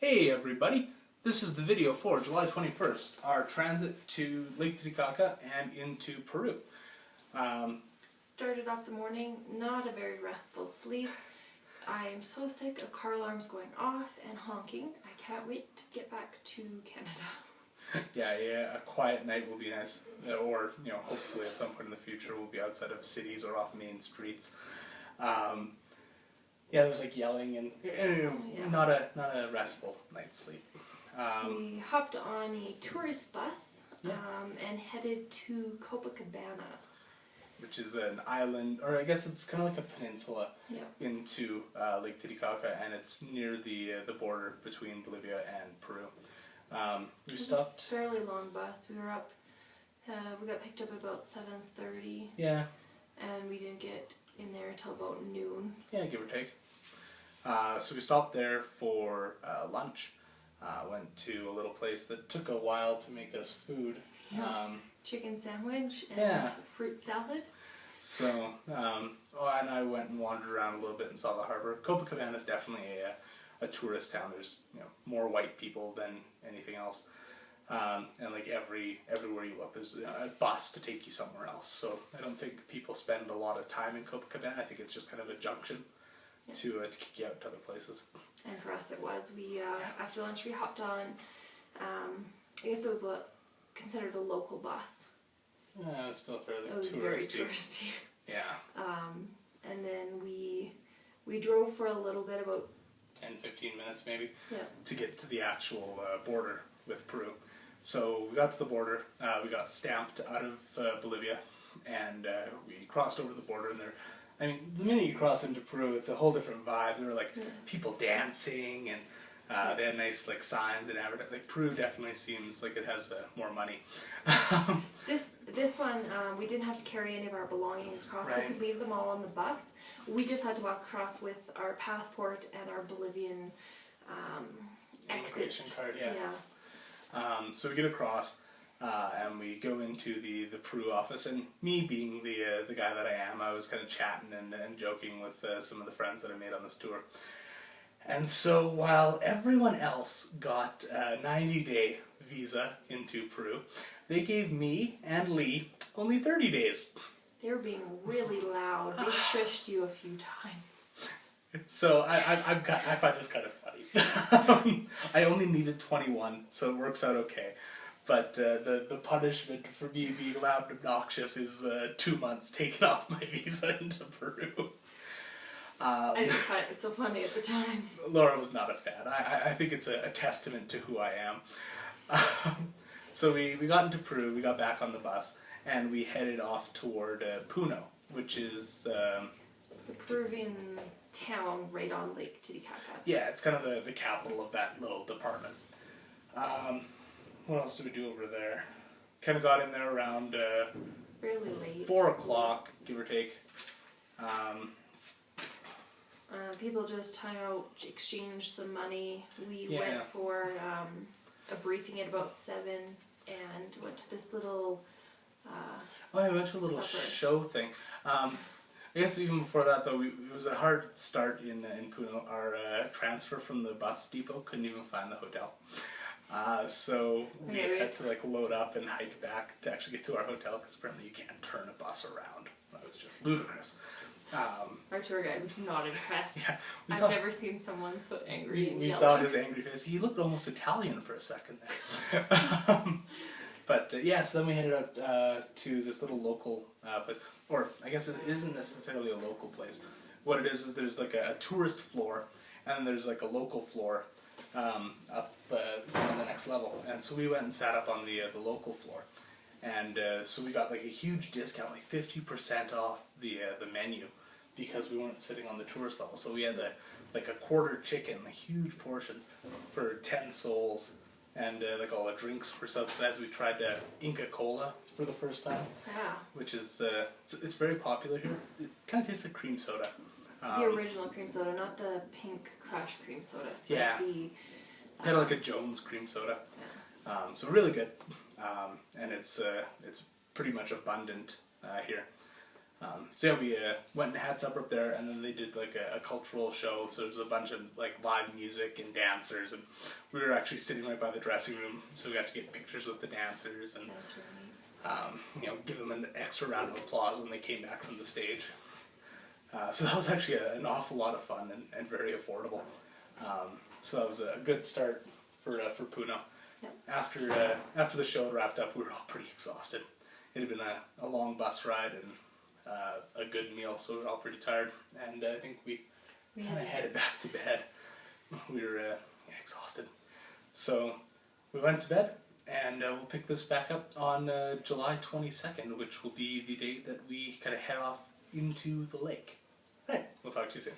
Hey everybody, this is the video for July 21st, our transit to Lake Titicaca and into Peru. Started off the morning, not a very restful sleep. I am so sick of car alarms going off and honking. I can't wait to get back to Canada. Yeah, a quiet night will be nice. Or, hopefully at some point in the future we'll be outside of cities or off main streets. There was like yelling and not a restful night's sleep. We hopped on a tourist bus and headed to Copacabana. Which is an island, or I guess it's kind of like a peninsula into Lake Titicaca, and it's near the border between Bolivia and Peru. We stopped. Fairly long bus. We were up. We got picked up at about 7:30. Yeah. And we didn't get in there until about noon. Yeah, give or take. So we stopped there for lunch. Went to a little place that took a while to make us food. Yeah. Chicken sandwich and fruit salad. So, and I went and wandered around a little bit and saw the harbor. Copacabana is definitely a tourist town. There's more white people than anything else, and like everywhere you look, there's a bus to take you somewhere else. So I don't think people spend a lot of time in Copacabana. I think it's just kind of a junction to kick you out to other places. And for us, it was after lunch we hopped on. I guess it was considered a local bus. Yeah, it was still fairly touristy. Very touristy. Yeah. And then we drove for a little bit, about 10-15 minutes maybe, to get to the actual border with Peru. So we got to the border, we got stamped out of Bolivia, and we crossed over the border, and the minute you cross into Peru, it's a whole different vibe. There were people dancing, and they had nice signs and advertising. Like Peru definitely seems like it has more money. This one, we didn't have to carry any of our belongings across. Right. We could leave them all on the bus. We just had to walk across with our passport and our Bolivian exit card. So we get across, and we go into the Peru office. And me being the guy that I am, I was kind of chatting and joking with some of the friends that I made on this tour. And so while everyone else got a 90-day visa into Peru, they gave me and Lee only 30 days. They were being really loud. They shushed you a few times. So I find this kind of funny. I only needed 21, so it works out okay. But the punishment for me being loud and obnoxious is 2 months taken off my visa into Peru. I didn't find it so funny at the time. Laura was not a fan. I think it's a testament to who I am. So we got into Peru, we got back on the bus, and we headed off toward Puno, which is the Peruvian town right on Lake Titicaca. Yeah, it's kind of the capital of that little department. What else did we do over there? Kind of got in there around really late. 4 o'clock, give or take. People just hung out, exchanged some money. We went for a briefing at about 7 and went to this little I went to a little show thing. I guess even before that, though, it was a hard start in Puno. Our transfer from the bus depot couldn't even find the hotel. So we had to load up and hike back to actually get to our hotel, because apparently you can't turn a bus around. That's just ludicrous. Our tour guide was not impressed. I've never seen someone so angry and we yelling. saw his angry face. He looked almost Italian for a second there. But so then we headed out to this little local place. Or I guess it isn't necessarily a local place. What it is there's a tourist floor, and there's a local floor up on the next level. And so we went and sat up on the local floor. And so we got a huge discount, 50% off the menu, because we weren't sitting on the tourist level. So we had a quarter chicken, huge portions, for 10 sols, and all the drinks were subsidized. We tried Inca Cola for the first time, which is it's very popular here. It kind of tastes like cream soda. The original cream soda, not the pink crush cream soda. Yeah, it had a Jones cream soda. So really good. And it's pretty much abundant here. So yeah, we went and had supper up there, and then they did like a cultural show. So there was a bunch of like live music and dancers, and we were actually sitting right by the dressing room, so we got to get pictures with the dancers and That's really neat. you know, give them an extra round of applause when they came back from the stage. So that was actually an awful lot of fun and very affordable. So that was a good start for Puno. Yep. After the show had wrapped up, we were all pretty exhausted. It had been a long bus ride and a good meal, so we were all pretty tired. And I think we kind of headed back to bed. We were exhausted. So we went to bed, and we'll pick this back up on July 22nd, which will be the date that we kind of head off into the lake. Right, we'll talk to you soon.